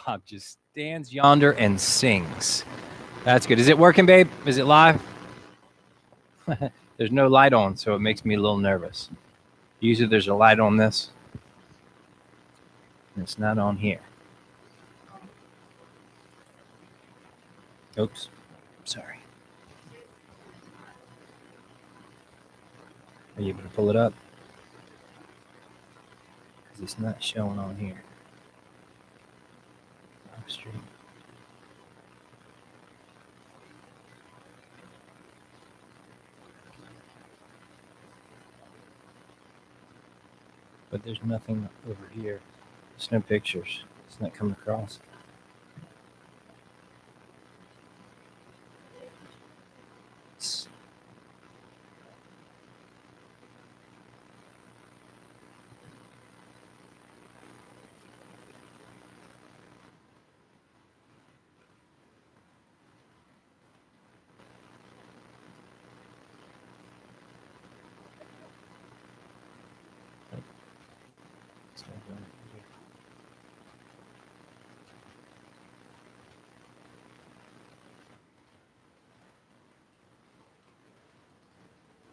dog just stands yonder and sings. That's good. Is it working, babe? Is it live? There's no light on, so it makes me a little nervous. Usually there's a light on this. And it's not on here. Oops. Sorry. Are you able to pull it up? Because it's not showing on here. Stream. But there's nothing over here. There's no pictures. It's not coming across.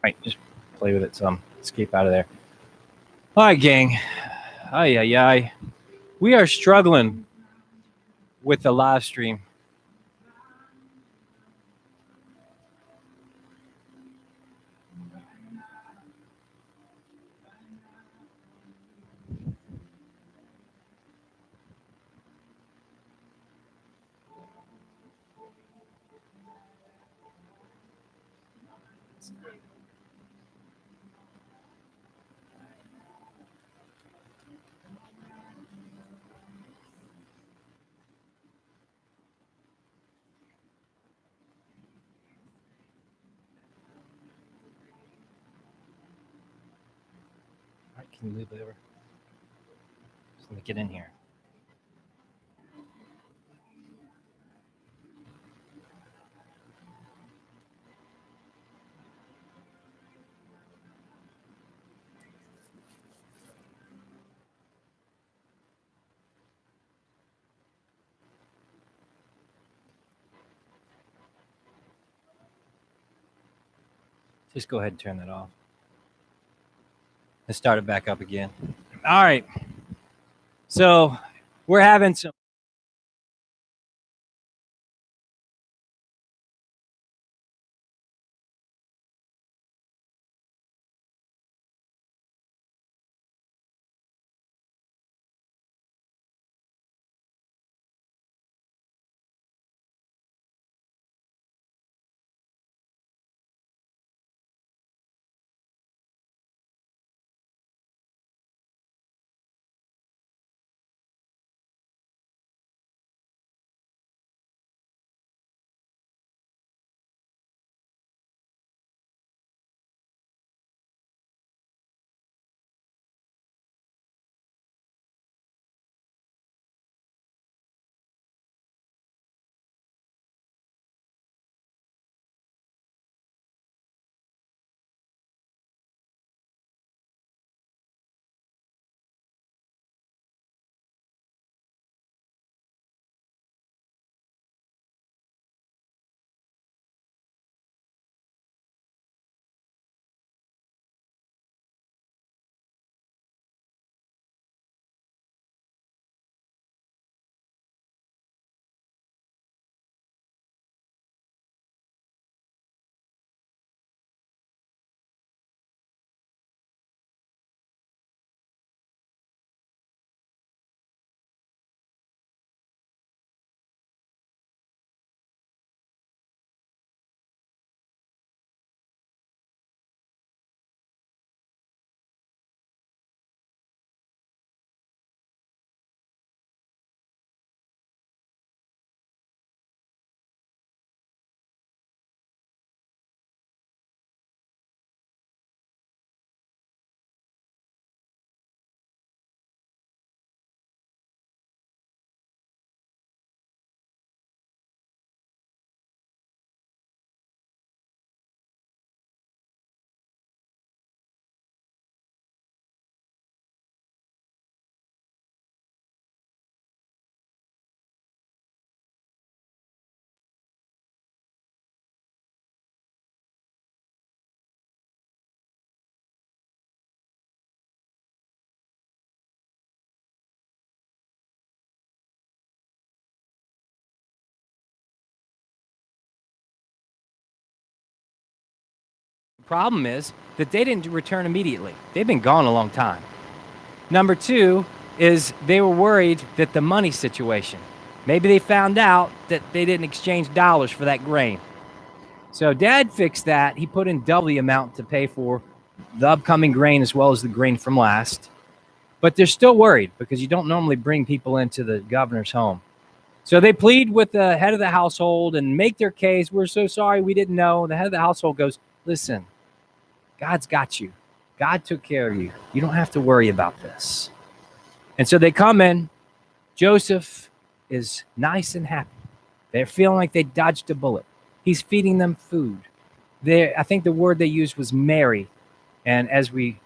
Right, just play with it some. Escape out of there. All right, gang. Ay. We are struggling with the live stream. All right, can you move over? Just let me get in here. Just go ahead and turn that off. Let's start it back up again. All right. So we're having some Problem is that they didn't return immediately. They've been gone a long time. Number two is they were worried that the money situation. Maybe they found out that they didn't exchange dollars for that grain. So Dad fixed that. He put in double the amount to pay for the upcoming grain as well as the grain from last. But they're still worried because you don't normally bring people into the governor's home. So they plead with the head of the household and make their case. We're so sorry, we didn't know. The head of the household goes, listen, God's got you. God took care of you. You don't have to worry about this. And so they come in. Joseph is nice and happy. They're feeling like they dodged a bullet. He's feeding them food. I think the word they used was merry. And as we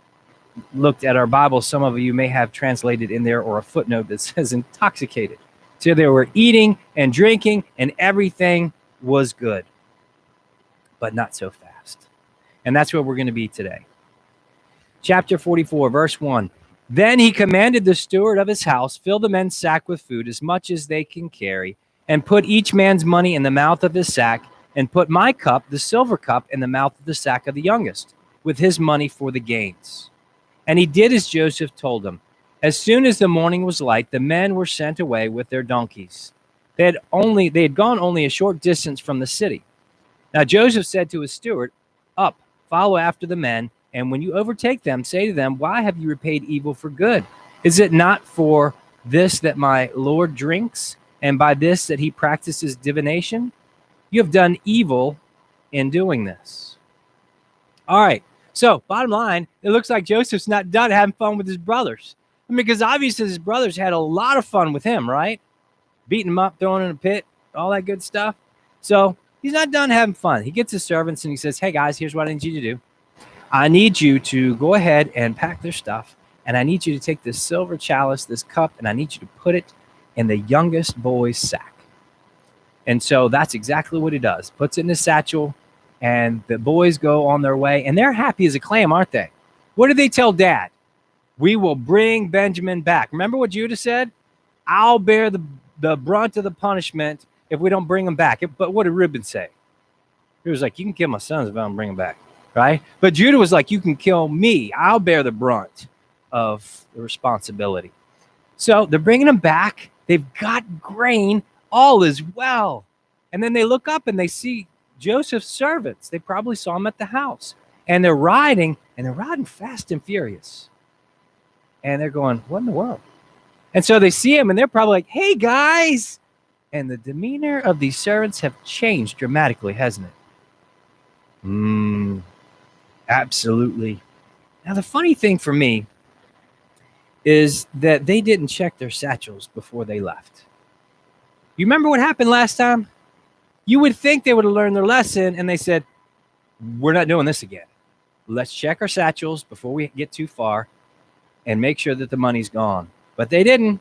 looked at our Bible, some of you may have translated in there or a footnote that says intoxicated. So they were eating and drinking and everything was good, but not so fast. And that's where we're going to be today. Chapter 44, verse 1. Then he commanded the steward of his house, fill the men's sack with food as much as they can carry, and put each man's money in the mouth of his sack, and put my cup, the silver cup, in the mouth of the sack of the youngest, with his money for the gains. And he did as Joseph told him. As soon as the morning was light, the men were sent away with their donkeys. They had gone only a short distance from the city. Now Joseph said to his steward, up, follow after the men, and when you overtake them, say to them, why have you repaid evil for good? Is it not for this that my Lord drinks, and by this that he practices divination? You have done evil in doing this. All right, so bottom line, it looks like Joseph's not done having fun with his brothers. I mean, because obviously his brothers had a lot of fun with him, right? Beating him up, throwing him in a pit, all that good stuff. So he's not done having fun. He gets his servants and he says, hey guys, here's what I need you to do. I need you to go ahead and pack their stuff. And I need you to take this silver chalice, this cup, and I need you to put it in the youngest boy's sack. And so that's exactly what he does. Puts it in his satchel, and the boys go on their way. And they're happy as a clam, aren't they? What did they tell Dad? We will bring Benjamin back. Remember what Judah said? I'll bear the brunt of the punishment if we don't bring him back. But what did Reuben say? He was like, you can kill my sons if I don't bring him back, right? But Judah was like, you can kill me. I'll bear the brunt of the responsibility. So they're bringing him back. They've got grain. All is well. And then they look up and they see Joseph's servants. They probably saw him at the house. And they're riding fast and furious. And they're going, what in the world? And so they see him and they're probably like, hey guys. And the demeanor of these servants have changed dramatically, hasn't it? Absolutely. Now the funny thing for me is that they didn't check their satchels before they left. You remember what happened last time? You would think they would have learned their lesson and they said, we're not doing this again. Let's check our satchels before we get too far and make sure that the money's gone. But they didn't.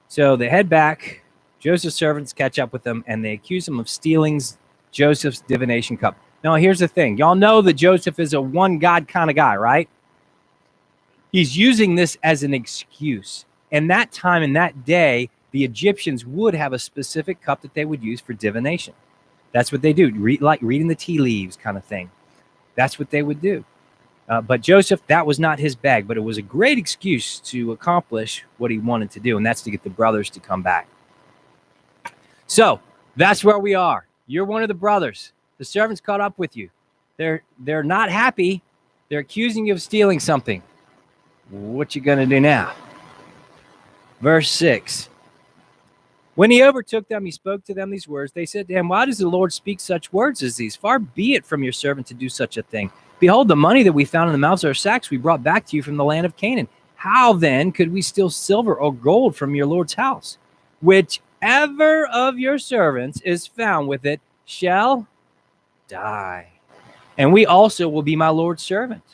So they head back. Joseph's servants catch up with them, and they accuse him of stealing Joseph's divination cup. Now, here's the thing. Y'all know that Joseph is a one God kind of guy, right? He's using this as an excuse. And that time and that day, the Egyptians would have a specific cup that they would use for divination. That's what they do, like reading the tea leaves kind of thing. That's what they would do. But Joseph, that was not his bag, but it was a great excuse to accomplish what he wanted to do, and that's to get the brothers to come back. So that's where we are. You're one of the brothers. The servants caught up with you. They're not happy. They're accusing you of stealing something. What you going to do now? Verse 6. When he overtook them, he spoke to them these words. They said to him, why does the Lord speak such words as these? Far be it from your servant to do such a thing. Behold, the money that we found in the mouths of our sacks we brought back to you from the land of Canaan. How then could we steal silver or gold from your Lord's house? Whichever of your servants is found with it shall die. And we also will be my Lord's servant.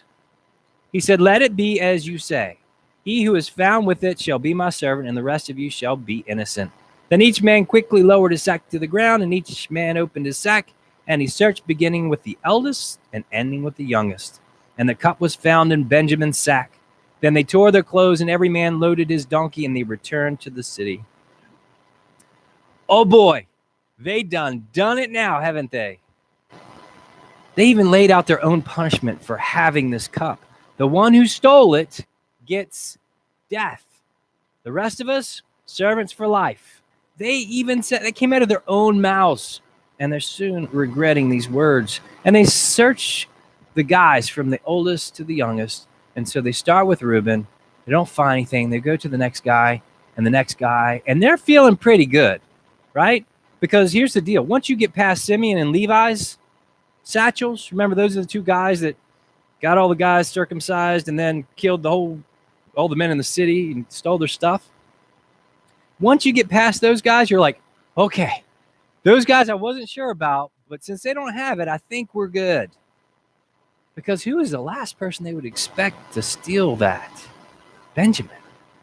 He said, let it be as you say. He who is found with it shall be my servant, and the rest of you shall be innocent. Then each man quickly lowered his sack to the ground, and each man opened his sack, and he searched, beginning with the eldest and ending with the youngest. And the cup was found in Benjamin's sack. Then they tore their clothes, and every man loaded his donkey, and they returned to the city. Oh boy, they done it now, haven't they? They even laid out their own punishment for having this cup. The one who stole it gets death. The rest of us, servants for life. They even said, they came out of their own mouths, and they're soon regretting these words. And they search the guys from the oldest to the youngest. And so they start with Reuben. They don't find anything. They go to the next guy and the next guy, and they're feeling pretty good, right? Because here's the deal. Once you get past Simeon and Levi's satchels, remember those are the two guys that got all the guys circumcised and then killed all the men in the city and stole their stuff. Once you get past those guys, you're like, okay, those guys I wasn't sure about, but since they don't have it, I think we're good. Because who is the last person they would expect to steal that? Benjamin.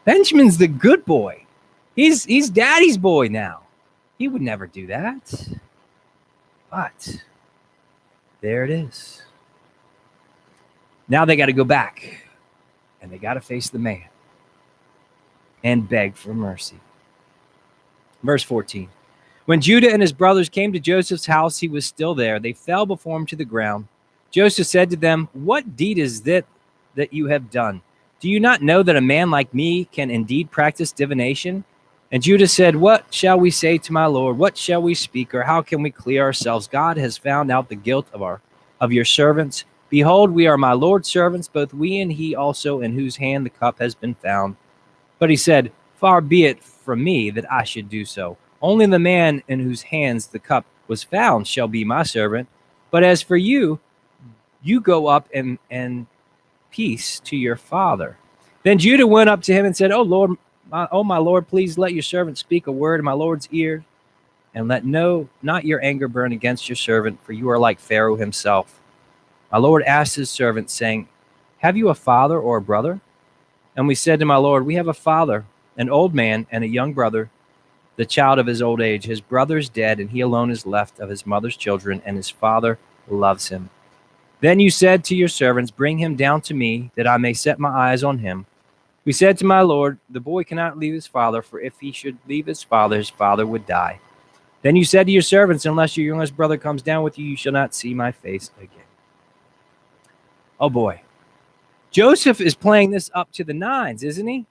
Benjamin's the good boy. He's daddy's boy now. He would never do that. But there it is. Now they got to go back, and they got to face the man and beg for mercy. Verse 14. When Judah and his brothers came to Joseph's house, he was still there. They fell before him to the ground. Joseph said to them, "What deed is that you have done? Do you not know that a man like me can indeed practice divination?" And Judah said, "What shall we say to my Lord? What shall we speak, or how can we clear ourselves? God has found out the guilt of your servants. Behold, we are my Lord's servants, both we and he also, in whose hand the cup has been found." But he said, "Far be it from me that I should do so. Only the man in whose hands the cup was found shall be my servant. But as for you, you go up and peace to your father." Then Judah went up to him and said, "Oh Lord, my Lord, please let your servant speak a word in my Lord's ear, and let not your anger burn against your servant, for you are like Pharaoh himself." My Lord asked his servant, saying, "Have you a father or a brother?" And we said to my Lord, "We have a father, an old man, and a young brother, the child of his old age. His brother is dead, and he alone is left of his mother's children, and his father loves him. Then you said to your servants, Bring him down to me, that I may set my eyes on him. We said to my Lord, The boy cannot leave his father, for if he should leave his father would die. Then you said to your servants, Unless your youngest brother comes down with you, you shall not see my face again." Oh boy. Joseph is playing this up to the nines, isn't he?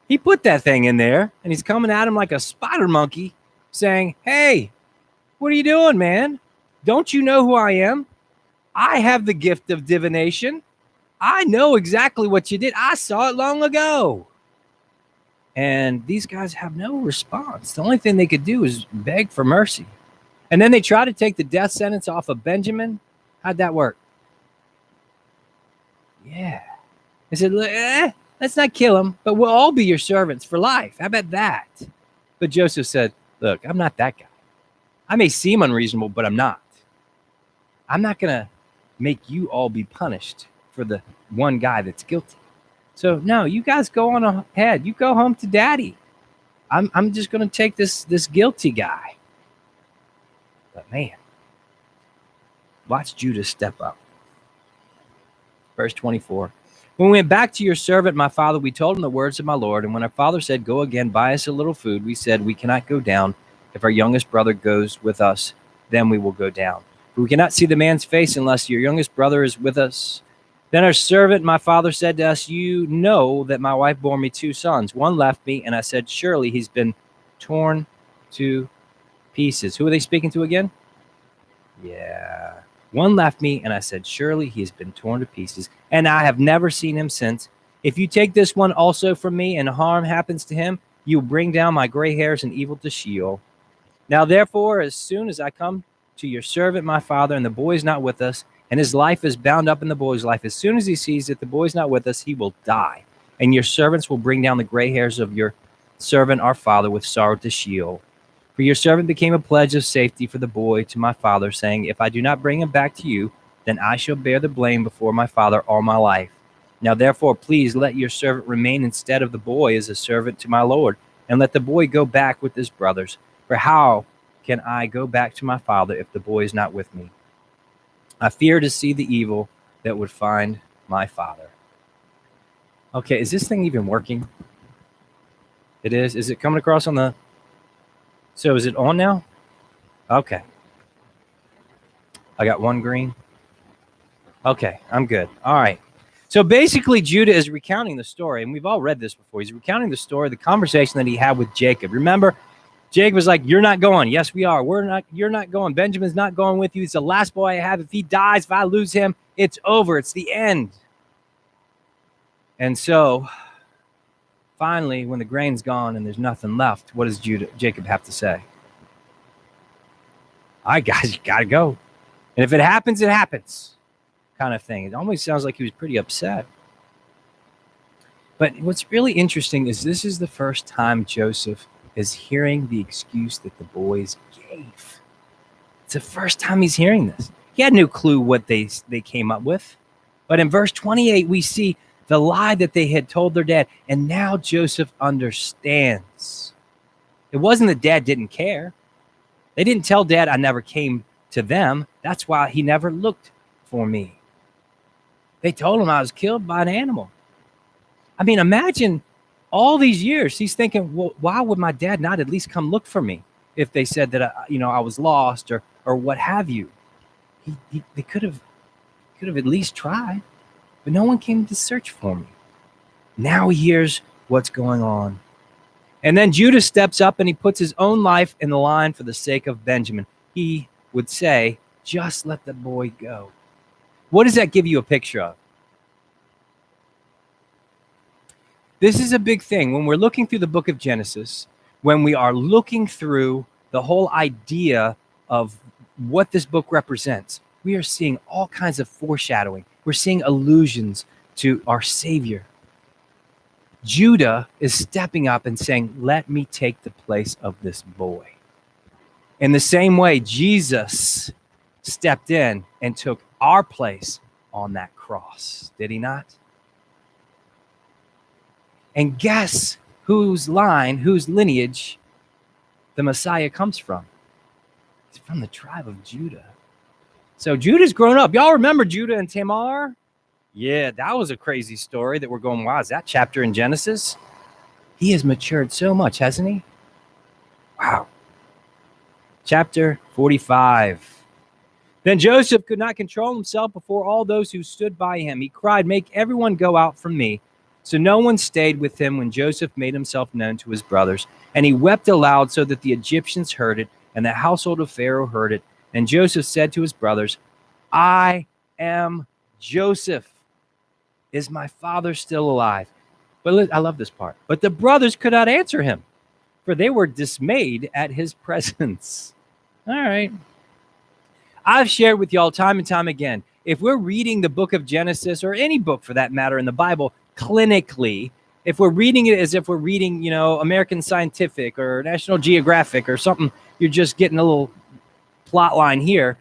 He put that thing in there, and he's coming at him like a spider monkey, saying, "Hey, what are you doing, man? Don't you know who I am? I have the gift of divination. I know exactly what you did. I saw it long ago." And these guys have no response. The only thing they could do is beg for mercy. And then they try to take the death sentence off of Benjamin. How'd that work? Yeah. They said, let's not kill him, but we'll all be your servants for life. How about that? But Joseph said, "Look, I'm not that guy. I may seem unreasonable, but I'm not. I'm not going to make you all be punished for the one guy that's guilty. So no, you guys go on ahead. You go home to daddy. I'm just going to take this guilty guy." But man, watch Judah step up. Verse 24. When we went back to your servant, my father, we told him the words of my Lord. And when our father said, "Go again, buy us a little food," we said, "We cannot go down. If our youngest brother goes with us, then we will go down. For we cannot see the man's face unless your youngest brother is with us." Then our servant, my father, said to us, "You know that my wife bore me 2 sons. One left me, and I said, Surely he's been torn to pieces." Who are they speaking to again? Yeah. "One left me, and I said, Surely he has been torn to pieces, and I have never seen him since. If you take this one also from me, and harm happens to him, you will bring down my gray hairs and evil to Sheol. Now therefore, as soon as I come to your servant my father, and the boy is not with us, and his life is bound up in the boy's life, as soon as he sees that the boy is not with us, he will die. And your servants will bring down the gray hairs of your servant our father with sorrow to Sheol. For your servant became a pledge of safety for the boy to my father, saying, If I do not bring him back to you, then I shall bear the blame before my father all my life. Now therefore, please let your servant remain instead of the boy as a servant to my Lord, and let the boy go back with his brothers. For how can I go back to my father if the boy is not with me? I fear to see the evil that would find my father." Okay, is this thing even working? It is. Is it coming across on the... So is it on now? Okay. I got one green. Okay, I'm good. All right. So basically, Judah is recounting the story, and we've all read this before. He's recounting the story, the conversation that he had with Jacob. Remember, Jacob was like, "You're not going." Yes, we are. We're not. You're not going. Benjamin's not going with you. He's the last boy I have. If he dies, if I lose him, it's over. It's the end. And so, finally, when the grain's gone and there's nothing left, what does Jacob have to say? All right, guys, you gotta go. And if it happens, it happens, kind of thing. It almost sounds like he was pretty upset. But what's really interesting is this is the first time Joseph is hearing the excuse that the boys gave. It's the first time he's hearing this. He had no clue what they came up with. But in verse 28, we see the lie that they had told their dad. And now Joseph understands. It wasn't that dad didn't care. They didn't tell dad I never came to them. That's why he never looked for me. They told him I was killed by an animal. I mean, imagine all these years he's thinking, well, why would my dad not at least come look for me if they said that I was lost or what have you? They could have at least tried, but no one came to search for me. Now he hears what's going on. And then Judah steps up and he puts his own life in the line for the sake of Benjamin. He would say, just let the boy go. What does that give you a picture of? This is a big thing. When we're looking through the book of Genesis, when we are looking through the whole idea of what this book represents, we are seeing all kinds of foreshadowing. We're seeing allusions to our Savior. Judah is stepping up and saying, let me take the place of this boy. In the same way, Jesus stepped in and took our place on that cross. Did he not? And guess whose lineage the Messiah comes from? It's from the tribe of Judah. So Judah's grown up. Y'all remember Judah and Tamar? Yeah, that was a crazy story that we're going, wow, is that chapter in Genesis? He has matured so much, hasn't he? Wow. Chapter 45. Then Joseph could not control himself before all those who stood by him. He cried, make everyone go out from me. So no one stayed with him when Joseph made himself known to his brothers. And he wept aloud so that the Egyptians heard it, and the household of Pharaoh heard it. And Joseph said to his brothers, I am Joseph. Is my father still alive? But I love this part. But the brothers could not answer him, for they were dismayed at his presence. All right. I've shared with y'all time and time again, if we're reading the book of Genesis, or any book for that matter in the Bible, clinically, if we're reading it as if we're reading, American Scientific or National Geographic or something, you're just getting a little plot line here,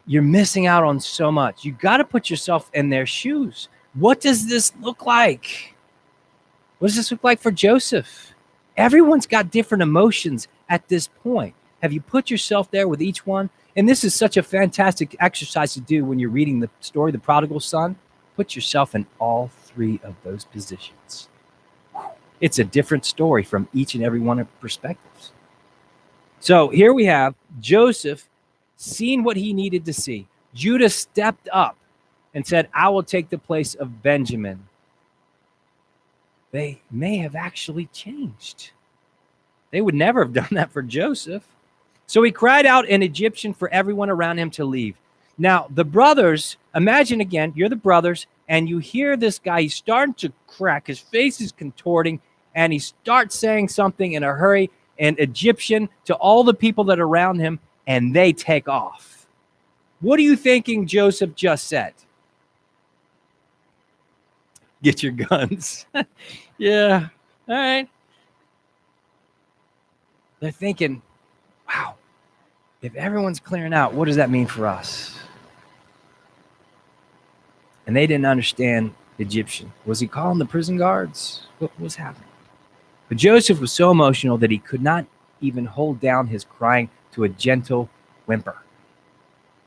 you're missing out on so much. You got to put yourself in their shoes. What does this look like? What does this look like for Joseph? Everyone's got different emotions at this point. Have you put yourself there with each one? And this is such a fantastic exercise to do when you're reading the story, the prodigal son. Put yourself in all three of those positions. It's a different story from each and every one of perspectives. So here we have Joseph seen what he needed to see. Judah stepped up and said, I will take the place of Benjamin. They may have actually changed. They would never have done that for Joseph. So he cried out in Egyptian for everyone around him to leave. Now, the brothers, imagine again, you're the brothers, and you hear this guy, he's starting to crack, his face is contorting, and he starts saying something in a hurry in Egyptian to all the people that are around him, and they take off. What are you thinking Joseph just said? Get your guns. Yeah, all right. They're thinking, wow, if everyone's clearing out, what does that mean for us? And they didn't understand Egyptian. Was he calling the prison guards? What was happening? But Joseph was so emotional that he could not even hold down his crying to a gentle whimper.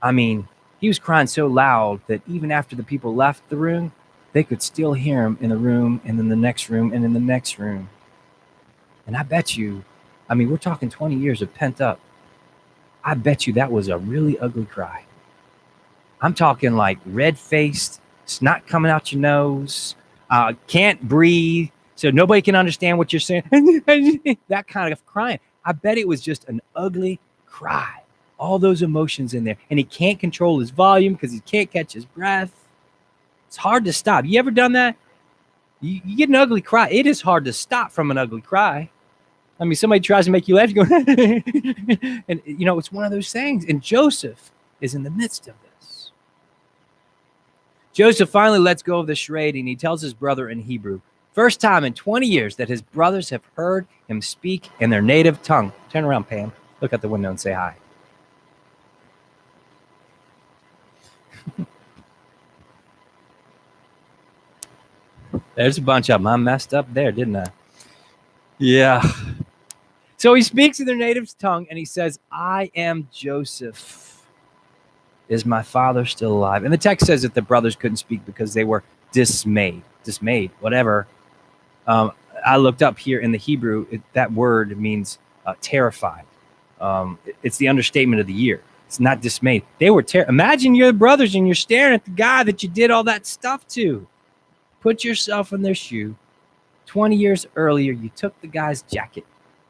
I mean, he was crying so loud that even after the people left the room, they could still hear him in the room and in the next room and in the next room. And I bet you, we're talking 20 years of pent up. I bet you that was a really ugly cry. I'm talking like red-faced, snot coming out your nose, can't breathe, so nobody can understand what you're saying. That kind of crying. I bet it was just an ugly cry. All those emotions in there. And he can't control his volume because he can't catch his breath. It's hard to stop. You ever done that? You get an ugly cry. It is hard to stop from an ugly cry. I mean, somebody tries to make you laugh, you go, and it's one of those things. And Joseph is in the midst of this. Joseph finally lets go of the charade, and he tells his brother in Hebrew, first time in 20 years that his brothers have heard him speak in their native tongue. Turn around, Pam. Look out the window and say hi. There's a bunch of them. I messed up there, didn't I? Yeah. So he speaks in their native tongue, and he says, I am Joseph. Is my father still alive? And the text says that the brothers couldn't speak because they were dismayed, whatever. I looked up here in the Hebrew, that word means terrified. It's the understatement of the year. It's not dismayed. They were imagine you're brothers and you're staring at the guy that you did all that stuff to. Put yourself in their shoe. 20 years earlier, you took the guy's jacket.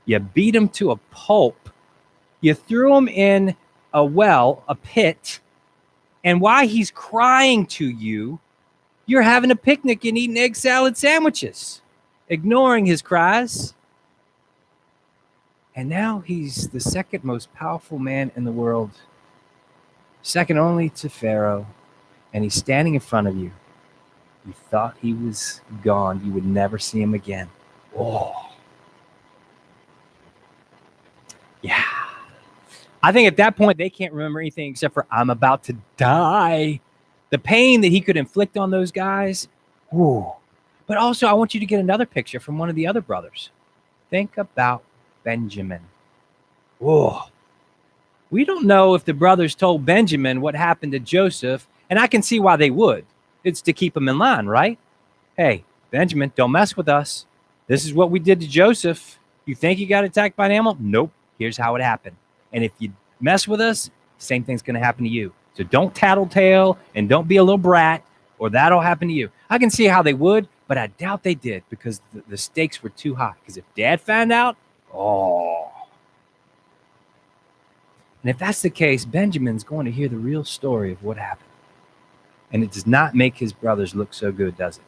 You beat him to a pulp. You threw him in a well, a pit. And while he's crying to you, you're having a picnic and eating egg salad sandwiches, ignoring his cries. And now he's the second most powerful man in the world, second only to Pharaoh, and he's standing in front of you. You thought he was gone. You would never see him again. Oh. Yeah. I think at that point, they can't remember anything except for, I'm about to die. The pain that he could inflict on those guys. Ooh. But also, I want you to get another picture from one of the other brothers. Think about Benjamin. Whoa. We don't know if the brothers told Benjamin what happened to Joseph, and I can see why they would. It's to keep him in line, right? Hey, Benjamin, don't mess with us. This is what we did to Joseph. You think you got attacked by an animal? Nope. Here's how it happened. And if you mess with us, same thing's going to happen to you. So don't tattletale and don't be a little brat, or that'll happen to you. I can see how they would, but I doubt they did because the stakes were too high. Because if Dad found out, oh. And if that's the case, Benjamin's going to hear the real story of what happened. And it does not make his brothers look so good, does it?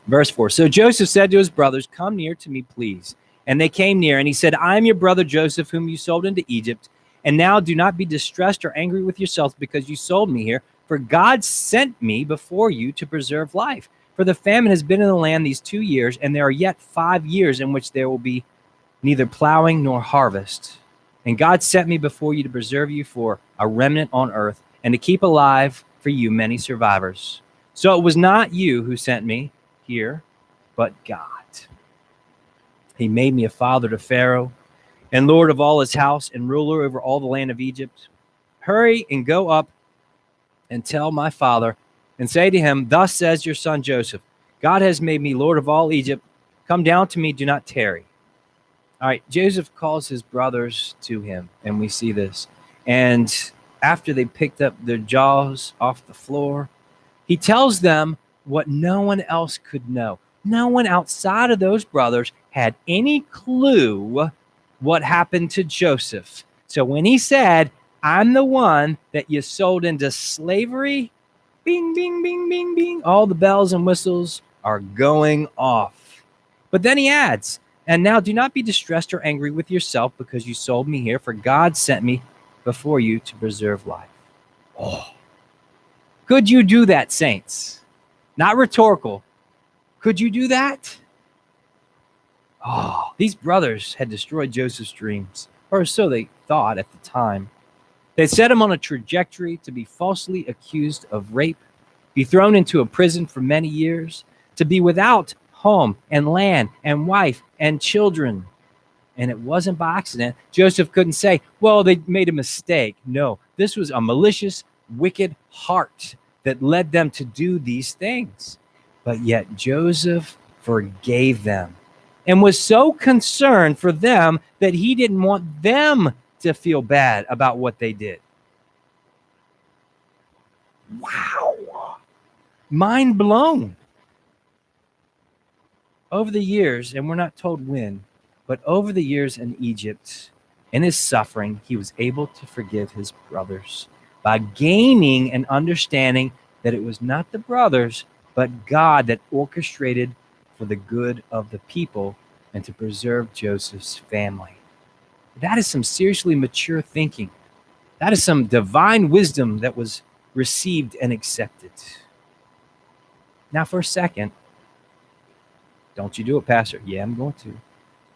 Verse 4. So Joseph said to his brothers, come near to me, please. And they came near, and he said, I am your brother Joseph, whom you sold into Egypt. And now do not be distressed or angry with yourselves because you sold me here. For God sent me before you to preserve life. For the famine has been in the land these 2 years, and there are yet 5 years in which there will be neither plowing nor harvest. And God sent me before you to preserve you for a remnant on earth, and to keep alive for you many survivors. So it was not you who sent me here, but God. He made me a father to Pharaoh, and lord of all his house, and ruler over all the land of Egypt. Hurry and go up and tell my father, and say to him, thus says your son Joseph, God has made me lord of all Egypt. Come down to me, do not tarry. All right, Joseph calls his brothers to him, and we see this. And after they picked up their jaws off the floor, he tells them what no one else could know. No one outside of those brothers had any clue what happened to Joseph. So when he said, I'm the one that you sold into slavery, bing, bing, bing, bing, bing, all the bells and whistles are going off. But then he adds, and now do not be distressed or angry with yourself because you sold me here, for God sent me before you to preserve life. Oh. Could you do that, saints? Not rhetorical. Could you do that? Oh, these brothers had destroyed Joseph's dreams, or so they thought at the time. They set him on a trajectory to be falsely accused of rape, be thrown into a prison for many years, to be without home and land and wife and children. And it wasn't by accident. Joseph couldn't say, well, they made a mistake. No, this was a malicious, wicked heart that led them to do these things. But yet Joseph forgave them and was so concerned for them that he didn't want them to feel bad about what they did. Wow. Mind blown. Over the years, and we're not told when, but over the years in Egypt, in his suffering, he was able to forgive his brothers by gaining an understanding that it was not the brothers, but God that orchestrated for the good of the people and to preserve Joseph's family. That is some seriously mature thinking. That is some divine wisdom that was received and accepted. Now, for a second, don't you do it, Pastor? Yeah, I'm going to.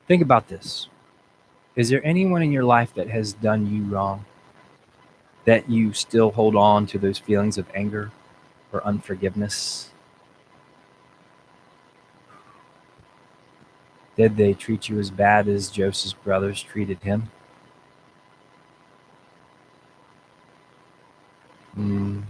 Think about this. Is there anyone in your life that has done you wrong that you still hold on to those feelings of anger or unforgiveness? Did they treat you as bad as Joseph's brothers treated him? Mm.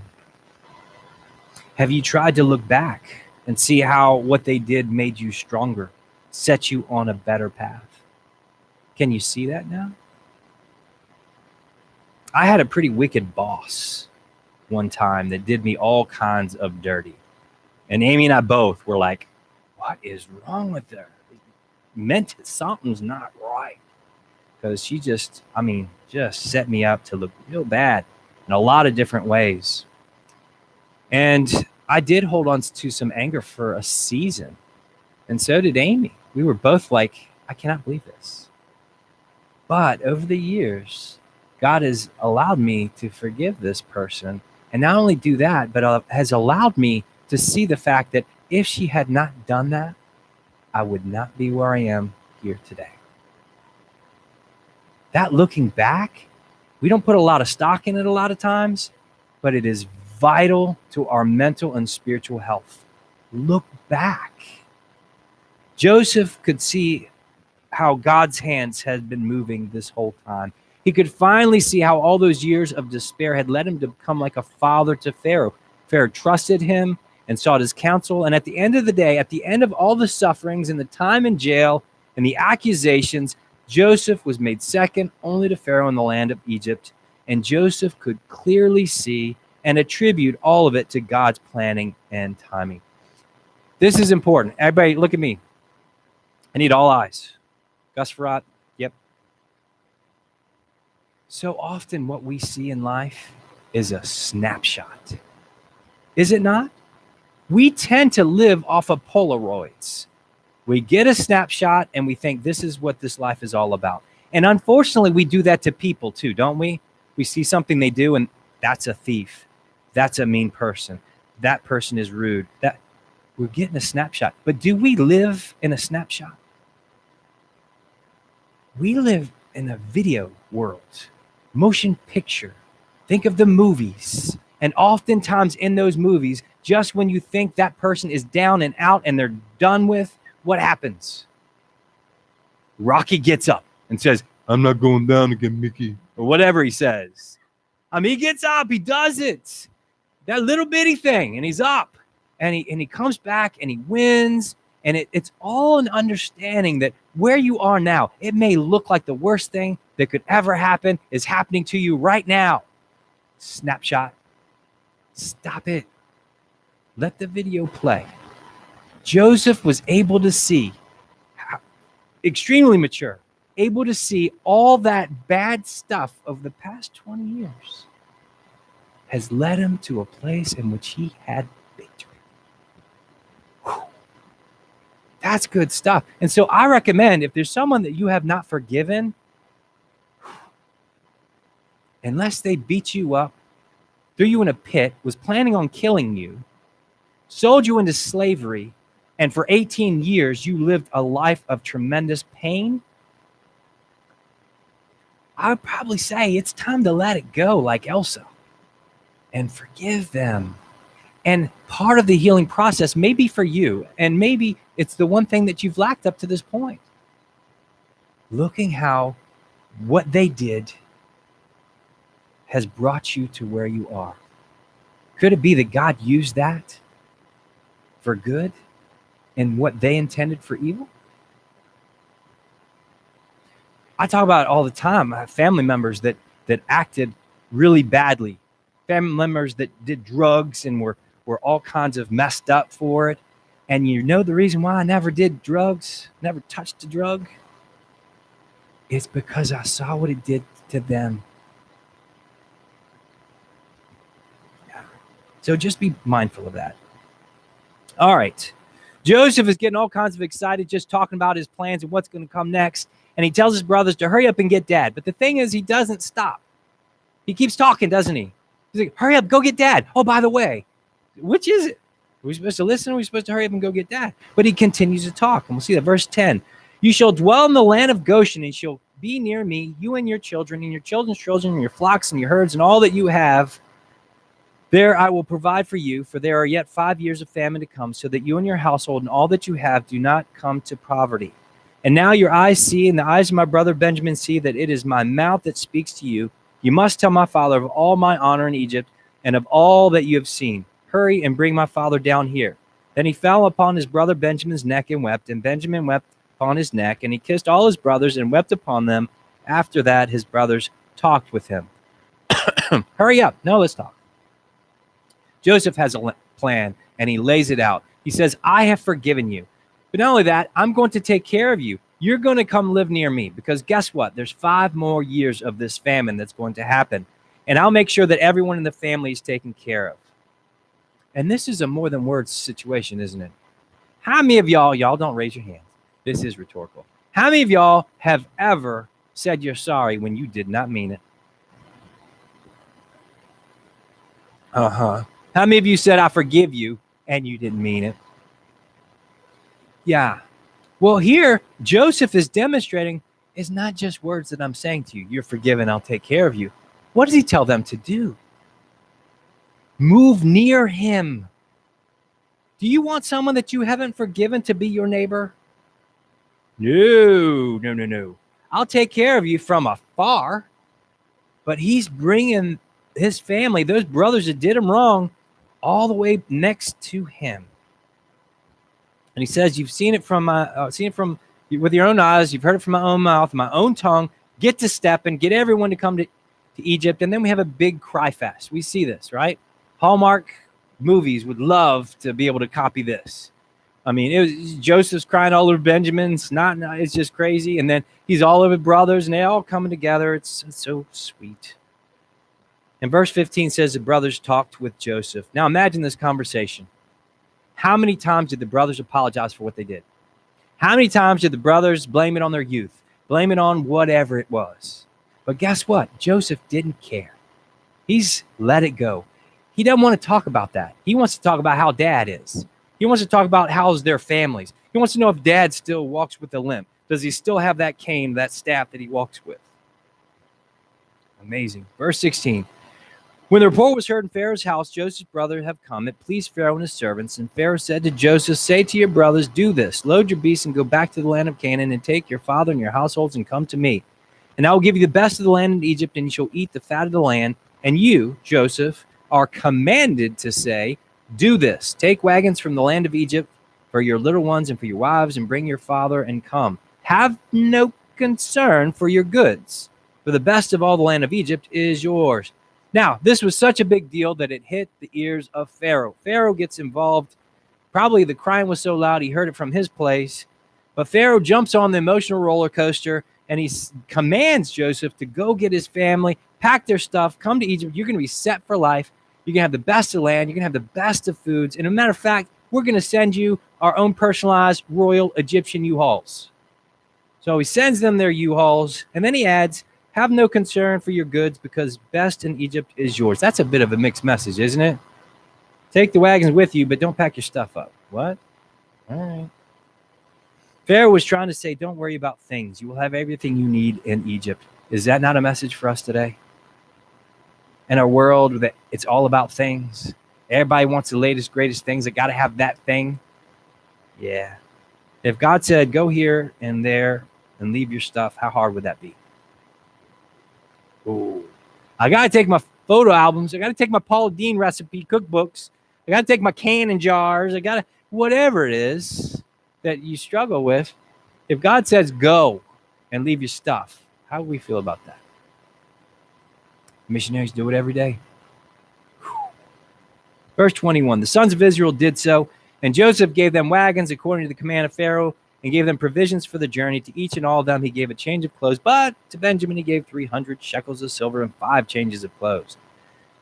Have you tried to look back and see how what they did made you stronger, set you on a better path? Can you see that now? I had a pretty wicked boss one time that did me all kinds of dirty. And Amy and I both were like, what is wrong with her? Meant something's not right. Because she just set me up to look real bad in a lot of different ways. And I did hold on to some anger for a season. And so did Amy. We were both like, I cannot believe this. But over the years, God has allowed me to forgive this person. And not only do that, but has allowed me to see the fact that if she had not done that, I would not be where I am here today. That looking back, we don't put a lot of stock in it a lot of times, but it is vital to our mental and spiritual health. Look back. Joseph could see how God's hands had been moving this whole time. He could finally see how all those years of despair had led him to become like a father to Pharaoh. Pharaoh trusted him and sought his counsel. And at the end of the day, at the end of all the sufferings and the time in jail and the accusations, Joseph was made second only to Pharaoh in the land of Egypt. And Joseph could clearly see and attribute all of it to God's planning and timing. This is important. Everybody, look at me. I need all eyes. Gus Farrat, yep. So often what we see in life is a snapshot. Is it not? We tend to live off of Polaroids. We get a snapshot and we think this is what this life is all about. And unfortunately, we do that to people too, don't we? We see something they do and that's a thief. That's a mean person. That person is rude. That we're getting a snapshot. But do we live in a snapshot? We live in a video world, motion picture. Think of the movies. And oftentimes in those movies, just when you think that person is down and out and they're done with, what happens? Rocky gets up and says, I'm not going down again, Mickey. Or whatever he says. He gets up, he does it. That little bitty thing, and he's up. And he comes back and he wins. And it's all an understanding that where you are now, it may look like the worst thing that could ever happen is happening to you right now. Snapshot. Stop it. Let the video play. Joseph was able to see, extremely mature, able to see all that bad stuff of the past 20 years has led him to a place in which he had victory. Whew. That's good stuff. And so I recommend if there's someone that you have not forgiven, unless they beat you up, threw you in a pit, was planning on killing you, sold you into slavery, and for 18 years you lived a life of tremendous pain, I would probably say it's time to let it go like Elsa and forgive them. And part of the healing process may be for you, and maybe it's the one thing that you've lacked up to this point. Looking how what they did has brought you to where you are. Could it be that God used that for good and what they intended for evil? I talk about it all the time. I have family members that acted really badly family members that did drugs and were all kinds of messed up for it. And you know the reason why I never did drugs, never touched a drug? It's because I saw what it did to them. Yeah. So just be mindful of that. All right. Joseph is getting all kinds of excited just talking about his plans and what's going to come next. And he tells his brothers to hurry up and get dad. But the thing is, he doesn't stop. He keeps talking, doesn't he? He's like, hurry up, go get dad. Oh, by the way, which is it? Are we supposed to listen? Or are we supposed to hurry up and go get dad? But he continues to talk. And we'll see that. Verse 10. You shall dwell in the land of Goshen, and shall be near me, you and your children, and your children's children, and your flocks, and your herds, and all that you have. There I will provide for you, for there are yet 5 years of famine to come, so that you and your household and all that you have do not come to poverty. And now your eyes see, and the eyes of my brother Benjamin see, that it is my mouth that speaks to you. You must tell my father of all my honor in Egypt, and of all that you have seen. Hurry and bring my father down here. Then he fell upon his brother Benjamin's neck and wept, and Benjamin wept upon his neck, and he kissed all his brothers and wept upon them. After that, his brothers talked with him. Hurry up. No, let's talk. Joseph has a plan, and he lays it out. He says, I have forgiven you. But not only that, I'm going to take care of you. You're going to come live near me, because guess what? There's 5 more years of this famine that's going to happen. And I'll make sure that everyone in the family is taken care of. And this is a more than words situation, isn't it? How many of y'all don't raise your hands. This is rhetorical. How many of y'all have ever said you're sorry when you did not mean it? How many of you said, I forgive you, and you didn't mean it? Yeah. Well, here, Joseph is demonstrating it's not just words that I'm saying to you. You're forgiven, I'll take care of you. What does he tell them to do? Move near him. Do you want someone that you haven't forgiven to be your neighbor? No. I'll take care of you from afar. But he's bringing his family, those brothers that did him wrong, all the way next to him. And he says, you've seen it from with your own eyes. You've heard it from my own mouth, my own tongue. Get to step and get everyone to come to Egypt. And then we have a big cry fest. We see this, right? Hallmark movies would love to be able to copy this. I mean, it was Joseph's crying all over Benjamin's. It's just crazy. And then he's all over brothers, and they all coming together. It's so sweet. And verse 15 says the brothers talked with Joseph. Now imagine this conversation. How many times did the brothers apologize for what they did? How many times did the brothers blame it on their youth? Blame it on whatever it was? But guess what? Joseph didn't care. He's let it go. He doesn't want to talk about that. He wants to talk about how dad is. He wants to talk about how's their families. He wants to know if dad still walks with a limp. Does he still have that cane, that staff that he walks with? Amazing. Verse 16. When the report was heard in Pharaoh's house, Joseph's brothers have come. It pleased Pharaoh and his servants. And Pharaoh said to Joseph, say to your brothers, do this. Load your beasts and go back to the land of Canaan, and take your father and your households and come to me. And I will give you the best of the land in Egypt, and you shall eat the fat of the land. And you, Joseph, are commanded to say, do this. Take wagons from the land of Egypt for your little ones and for your wives, and bring your father and come. Have no concern for your goods, for the best of all the land of Egypt is yours. Now, this was such a big deal that it hit the ears of Pharaoh. Pharaoh gets involved. Probably the crying was so loud he heard it from his place. But Pharaoh jumps on the emotional roller coaster, and he commands Joseph to go get his family, pack their stuff, come to Egypt. You're going to be set for life. You're going to have the best of land. You're going to have the best of foods. And as a matter of fact, we're going to send you our own personalized royal Egyptian U-Hauls. So he sends them their U-Hauls, and then he adds, have no concern for your goods, because best in Egypt is yours. That's a bit of a mixed message, isn't it? Take the wagons with you, but don't pack your stuff up. What? All right. Pharaoh was trying to say, don't worry about things. You will have everything you need in Egypt. Is that not a message for us today? In a world that it's all about things. Everybody wants the latest, greatest things. They got to have that thing. Yeah. If God said, go here and there and leave your stuff, how hard would that be? Oh, I got to take my photo albums. I got to take my Paula Deen recipe cookbooks. I got to take my canning jars. I got to, whatever it is that you struggle with. If God says go and leave your stuff, how do we feel about that? Missionaries do it every day. Verse 21, the sons of Israel did so, and Joseph gave them wagons according to the command of Pharaoh, and gave them provisions for the journey. To each and all of them he gave a change of clothes, but to Benjamin he gave 300 shekels of silver and 5 changes of clothes.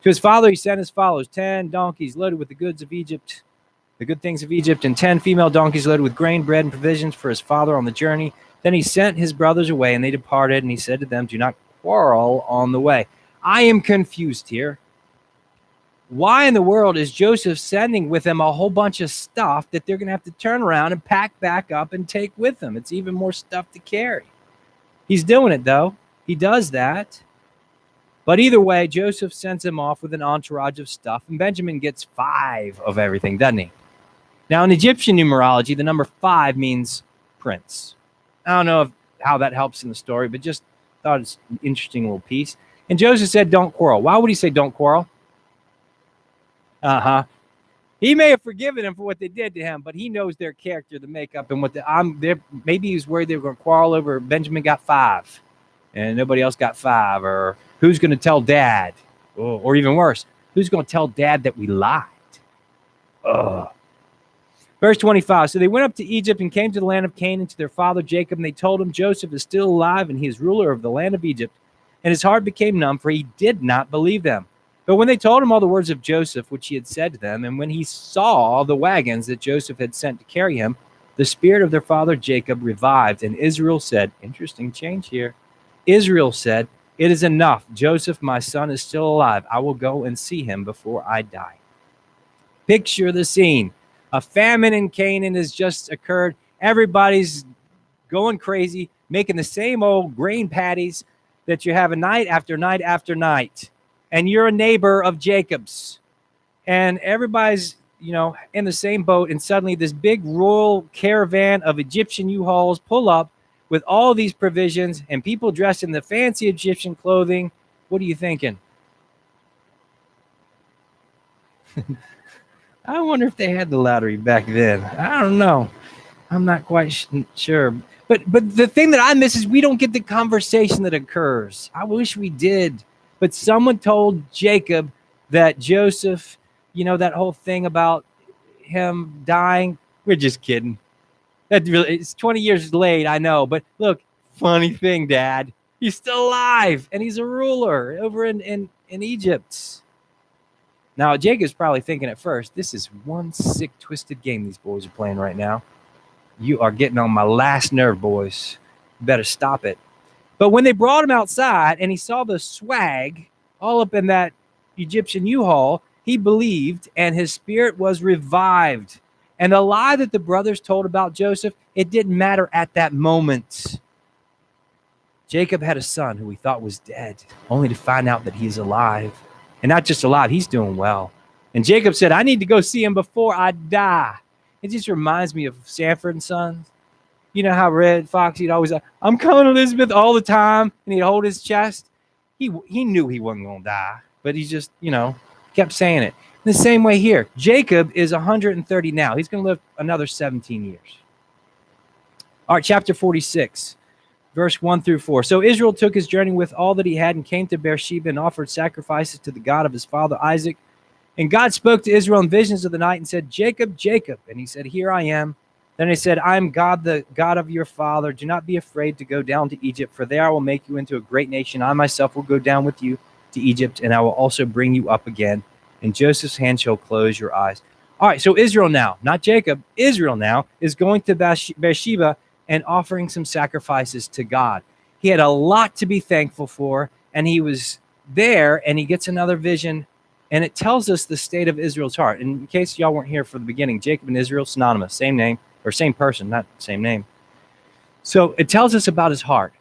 To his father he sent as follows: 10 donkeys loaded with the goods of Egypt, the good things of Egypt, and 10 female donkeys loaded with grain, bread, and provisions for his father on the journey. Then he sent his brothers away, and they departed, and he said to them, do not quarrel on the way. I am confused here. Why in the world is Joseph sending with him a whole bunch of stuff that they're going to have to turn around and pack back up and take with them? It's even more stuff to carry. He's doing it, though. He does that. But either way, Joseph sends him off with an entourage of stuff, and Benjamin gets 5 of everything, doesn't he? Now, in Egyptian numerology, the number 5 means prince. I don't know how that helps in the story, but just thought it's an interesting little piece. And Joseph said, don't quarrel. Why would he say don't quarrel? He may have forgiven them for what they did to him, but he knows their character, the makeup, and maybe he was worried they were going to quarrel over Benjamin got 5 and nobody else got 5, or who's going to tell dad, or even worse, who's going to tell dad that we lied? Verse 25, so they went up to Egypt and came to the land of Canaan to their father Jacob, and they told him, Joseph is still alive, and he is ruler of the land of Egypt. And his heart became numb, for he did not believe them. But when they told him all the words of Joseph, which he had said to them, and when he saw the wagons that Joseph had sent to carry him, the spirit of their father Jacob revived, and Israel said, interesting change here, Israel said, it is enough. Joseph, my son, is still alive. I will go and see him before I die. Picture the scene. A famine in Canaan has just occurred. Everybody's going crazy, making the same old grain patties that you have night after night after night. And you're a neighbor of Jacob's. And everybody's, in the same boat. And suddenly this big royal caravan of Egyptian U-Hauls pull up with all these provisions and people dressed in the fancy Egyptian clothing. What are you thinking? I wonder if they had the lottery back then. I don't know. I'm not quite sure. But the thing that I miss is we don't get the conversation that occurs. I wish we did. But someone told Jacob that Joseph, that whole thing about him dying, we're just kidding. It's 20 years late, I know. But look, funny thing, Dad. He's still alive, and he's a ruler over in Egypt. Now, Jacob's probably thinking at first, this is one sick, twisted game these boys are playing right now. You are getting on my last nerve, boys. You better stop it. But when they brought him outside and he saw the swag all up in that Egyptian U-Haul, he believed and his spirit was revived. And the lie that the brothers told about Joseph, it didn't matter at that moment. Jacob had a son who he thought was dead, only to find out that he's alive. And not just alive, he's doing well. And Jacob said, I need to go see him before I die. It just reminds me of Sanford and Sons. You know how Red Fox, he'd always, I'm coming, Elizabeth, all the time. And he'd hold his chest. He knew he wasn't going to die, but he just, kept saying it. In the same way here, Jacob is 130 now. He's going to live another 17 years. All right, chapter 46. Verse 1 through 4. So Israel took his journey with all that he had and came to Beersheba and offered sacrifices to the God of his father Isaac. And God spoke to Israel in visions of the night and said, Jacob, Jacob. And he said, here I am. Then he said, I am God, the God of your father. Do not be afraid to go down to Egypt, for there I will make you into a great nation. I myself will go down with you to Egypt, and I will also bring you up again. And Joseph's hand shall close your eyes. All right, so Israel now, not Jacob, Israel now is going to Beersheba and offering some sacrifices to God. He had a lot to be thankful for, and he was there, and he gets another vision, and it tells us the state of Israel's heart. And in case y'all weren't here for the beginning, Jacob and Israel, synonymous, same name, or same person, not same name. So it tells us about his heart.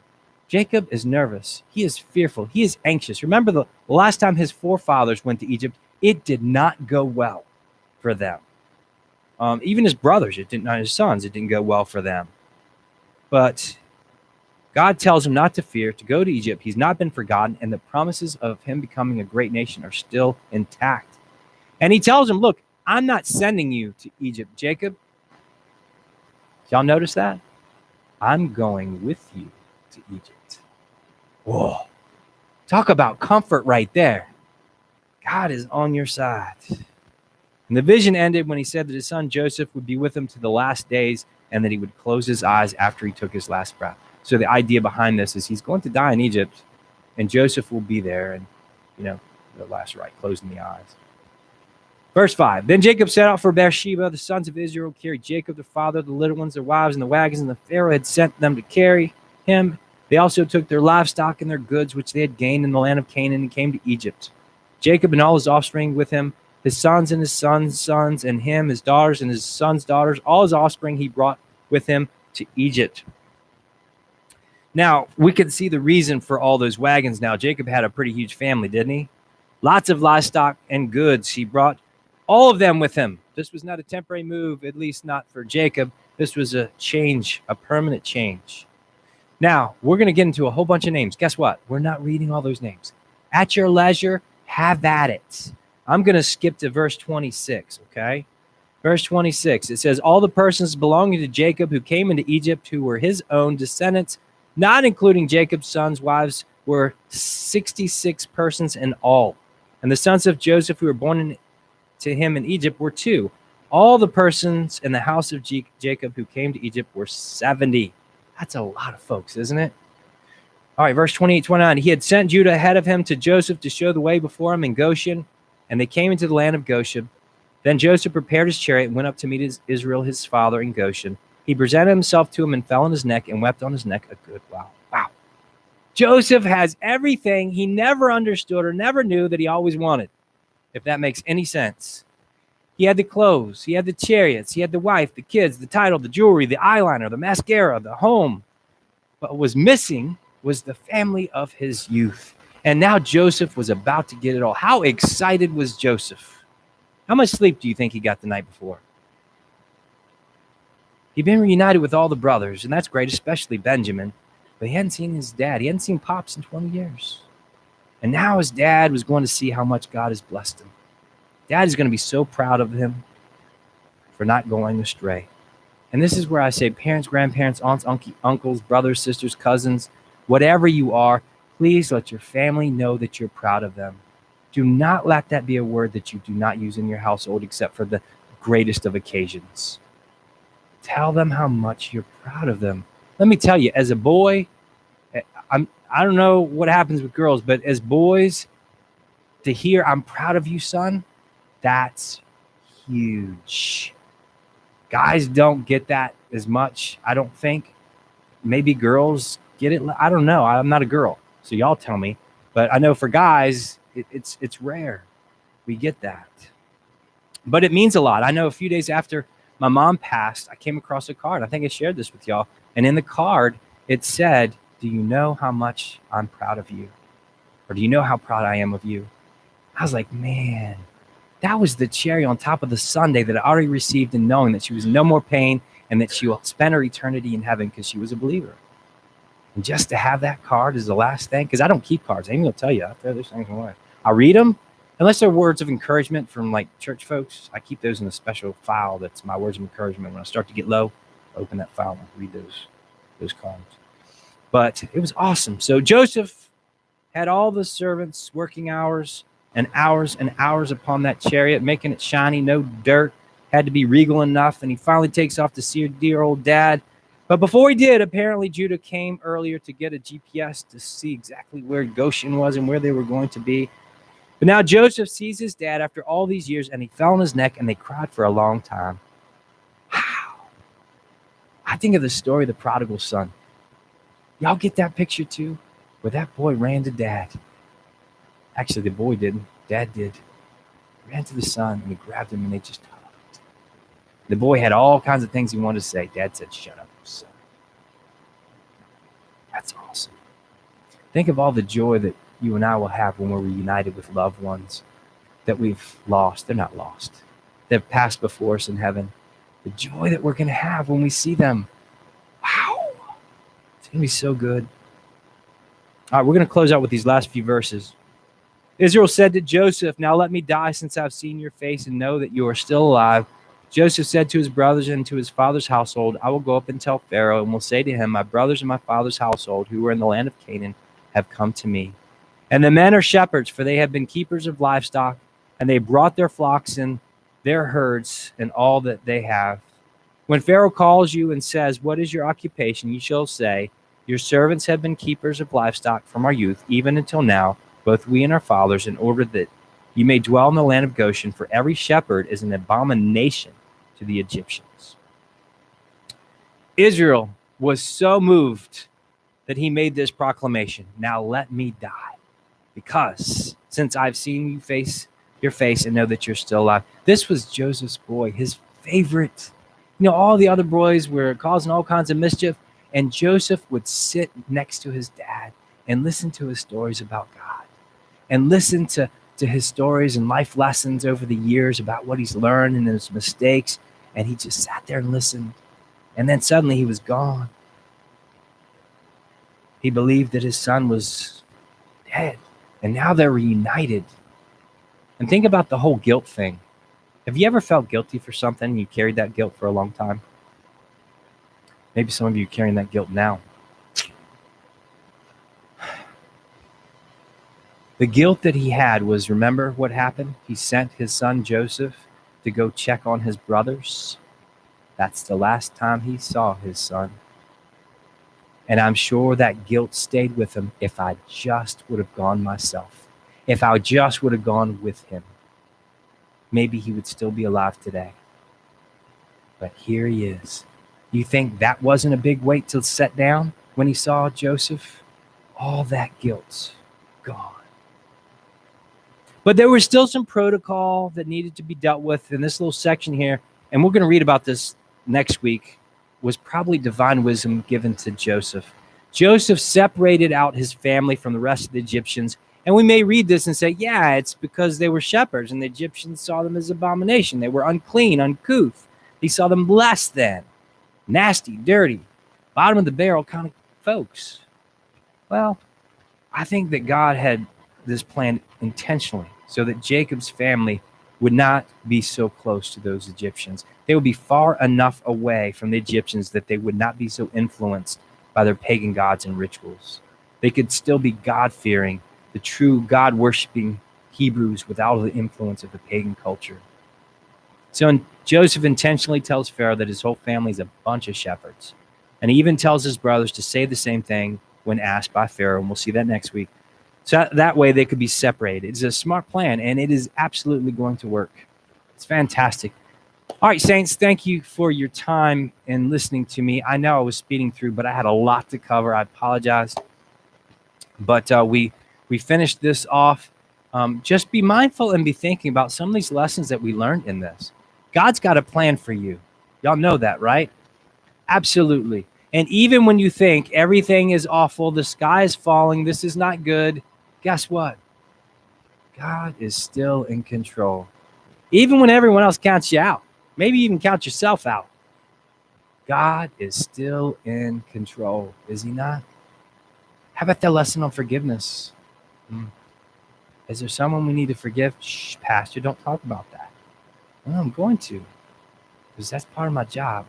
Jacob is nervous. He is fearful. He is anxious. Remember the last time his forefathers went to Egypt, it did not go well for them. Even his brothers, his sons, it didn't go well for them. But God tells him not to fear, to go to Egypt. He's not been forgotten, and the promises of him becoming a great nation are still intact. And he tells him, look, I'm not sending you to Egypt, Jacob. Y'all notice that? I'm going with you to Egypt. Whoa. Talk about comfort right there. God is on your side. And the vision ended when he said that his son Joseph would be with him to the last days and that he would close his eyes after he took his last breath. So the idea behind this is he's going to die in Egypt and Joseph will be there and, the last rite, closing the eyes. Verse 5, then Jacob set out for Beersheba. The sons of Israel carried Jacob, their father, the little ones, their wives, and the wagons, and the Pharaoh had sent them to carry him. They also took their livestock and their goods, which they had gained in the land of Canaan, and came to Egypt. Jacob and all his offspring with him, his sons and his sons' sons, and him, his daughters and his sons' daughters, all his offspring he brought with him to Egypt. Now, we can see the reason for all those wagons now. Jacob had a pretty huge family, didn't he? Lots of livestock and goods. He brought all of them with him. This was not a temporary move, at least not for Jacob. This was a change, a permanent change. Now, we're going to get into a whole bunch of names. Guess what? We're not reading all those names. At your leisure, have at it. I'm going to skip to verse 26, okay? Verse 26, it says, all the persons belonging to Jacob who came into Egypt who were his own descendants, not including Jacob's sons' wives, were 66 persons in all. And the sons of Joseph who were born to him in Egypt were 2. All the persons in the house of Jacob who came to Egypt were 70. That's a lot of folks, isn't it? All right, verse 28, 29. He had sent Judah ahead of him to Joseph to show the way before him in Goshen, and they came into the land of Goshen. Then Joseph prepared his chariot and went up to meet Israel, his father, in Goshen. He presented himself to him and fell on his neck and wept on his neck a good while. Wow. Joseph has everything he never understood or never knew that he always wanted, if that makes any sense. He had the clothes, he had the chariots, he had the wife, the kids, the title, the jewelry, the eyeliner, the mascara, the home. But what was missing was the family of his youth. And now Joseph was about to get it all. How excited was Joseph? How much sleep do you think he got the night before? He'd been reunited with all the brothers, and that's great, especially Benjamin. But he hadn't seen his dad. He hadn't seen Pops in 20 years. And now his dad was going to see how much God has blessed him. Dad is going to be so proud of him for not going astray. And this is where I say, parents, grandparents, aunts, uncles, brothers, sisters, cousins, whatever you are, please let your family know that you're proud of them. Do not let that be a word that you do not use in your household except for the greatest of occasions. Tell them how much you're proud of them. Let me tell you, as a boy, I don't know what happens with girls, but as boys, to hear, I'm proud of you, son, that's huge. Guys don't get that as much, I don't think. Maybe girls get it. I don't know. I'm not a girl, so y'all tell me. But I know for guys, it's rare. We get that. But it means a lot. I know a few days after my mom passed, I came across a card. I think I shared this with y'all. And in the card, it said, do you know how much I'm proud of you? Or do you know how proud I am of you? I was like, man, that was the cherry on top of the sundae that I already received in knowing that she was in no more pain and that she will spend her eternity in heaven because she was a believer. And just to have that card is the last thing, because I don't keep cards. I ain't gonna tell you, I throw those things away. I read them, unless they're words of encouragement from like church folks. I keep those in a special file that's my words of encouragement. When I start to get low, I open that file and read those cards. But it was awesome. So Joseph had all the servants working hours and hours and hours upon that chariot, making it shiny, no dirt, had to be regal enough. And he finally takes off to see dear old dad. But before he did, apparently Judah came earlier to get a GPS to see exactly where Goshen was and where they were going to be. But now Joseph sees his dad after all these years, and he fell on his neck, and they cried for a long time. Wow. I think of the story of the prodigal son. Y'all get that picture too? Where that boy ran to dad. Actually, the boy didn't. Dad did. Ran to the son, and he grabbed him, and they just hugged. The boy had all kinds of things he wanted to say. Dad said, shut up, son. That's awesome. Think of all the joy that you and I will have when we're reunited with loved ones that we've lost. They're not lost. They've passed before us in heaven. The joy that we're going to have when we see them. Wow. It's going to be so good. All right, we're going to close out with these last few verses. Israel said to Joseph, now let me die since I've seen your face and know that you are still alive. Joseph said to his brothers and to his father's household, I will go up and tell Pharaoh and will say to him, my brothers and my father's household who were in the land of Canaan have come to me. And the men are shepherds, for they have been keepers of livestock, and they brought their flocks and their herds and all that they have. When Pharaoh calls you and says, "What is your occupation?" you shall say, "Your servants have been keepers of livestock from our youth, even until now, both we and our fathers, in order that you may dwell in the land of Goshen, for every shepherd is an abomination to the Egyptians." Israel was so moved that he made this proclamation: "Now let me die, because since I've seen you face your face and know that you're still alive." This was Joseph's boy, his favorite. All the other boys were causing all kinds of mischief, and Joseph would sit next to his dad and listen to his stories about God, and listen to his stories and life lessons over the years about what he's learned and his mistakes. And he just sat there and listened. And then suddenly he was gone. He believed that his son was dead, and now they're reunited. And think about the whole guilt thing. Have you ever felt guilty for something and you carried that guilt for a long time? Maybe some of you are carrying that guilt now. The guilt that he had was, remember what happened? He sent his son Joseph to go check on his brothers. That's the last time he saw his son. And I'm sure that guilt stayed with him. If I just would have gone myself, if I just would have gone with him, maybe he would still be alive today. But here he is. You think that wasn't a big weight to set down when he saw Joseph? All that guilt gone. But there was still some protocol that needed to be dealt with in this little section here, and we're going to read about this next week, was probably divine wisdom given to Joseph. Joseph separated out his family from the rest of the Egyptians. And we may read this and say, yeah, it's because they were shepherds and the Egyptians saw them as abomination. They were unclean, uncouth. He saw them less than, nasty, dirty, bottom of the barrel kind of folks. Well, I think that God had this plan intentionally so that Jacob's family would not be so close to those Egyptians. They would be far enough away from the Egyptians that they would not be so influenced by their pagan gods and rituals. They could still be God-fearing, the true God-worshiping Hebrews without the influence of the pagan culture. So Joseph intentionally tells Pharaoh that his whole family is a bunch of shepherds. And he even tells his brothers to say the same thing when asked by Pharaoh, and we'll see that next week. So that way they could be separated. It's a smart plan, and it is absolutely going to work. It's fantastic. All right, Saints, thank you for your time and listening to me. I know I was speeding through, but I had a lot to cover. I apologize. But we finished this off. Just be mindful and be thinking about some of these lessons that we learned in this. God's got a plan for you. Y'all know that, right? Absolutely. And even when you think everything is awful, the sky is falling, this is not good, guess what? God is still in control. Even when everyone else counts you out, maybe even count yourself out, God is still in control, is he not? How about that lesson on forgiveness? Is there someone we need to forgive? Shh, Pastor, don't talk about that. Well, I'm going to, because that's part of my job.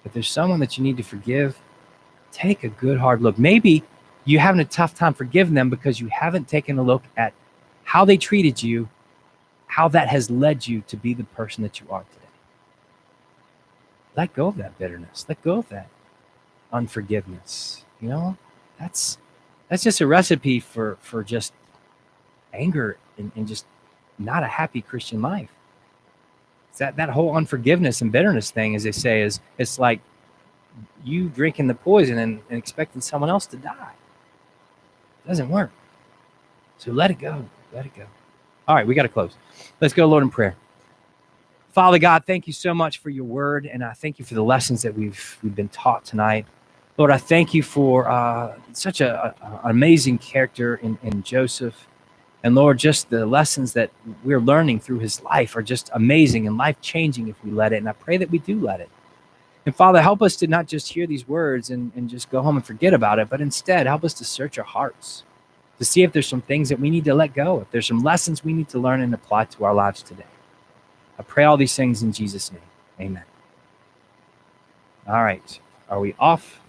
If there's someone that you need to forgive, take a good hard look. Maybe you're having a tough time forgiving them because you haven't taken a look at how they treated you, how that has led you to be the person that you are today. Let go of that bitterness. Let go of that unforgiveness. You know, that's just a recipe for just anger and just not a happy Christian life. It's that whole unforgiveness and bitterness thing, as they say, is it's like you drinking the poison and expecting someone else to die. It doesn't work. So let it go. Let it go. All right, we got to close. Let's go, Lord, in prayer. Father God, thank you so much for your word, and I thank you for the lessons that we've been taught tonight. Lord, I thank you for such an amazing character in Joseph. And Lord, just the lessons that we're learning through his life are just amazing and life-changing if we let it. And I pray that we do let it. And Father, help us to not just hear these words and just go home and forget about it, but instead help us to search our hearts, to see if there's some things that we need to let go, if there's some lessons we need to learn and apply to our lives today. I pray all these things in Jesus' name. Amen. All right. Are we off?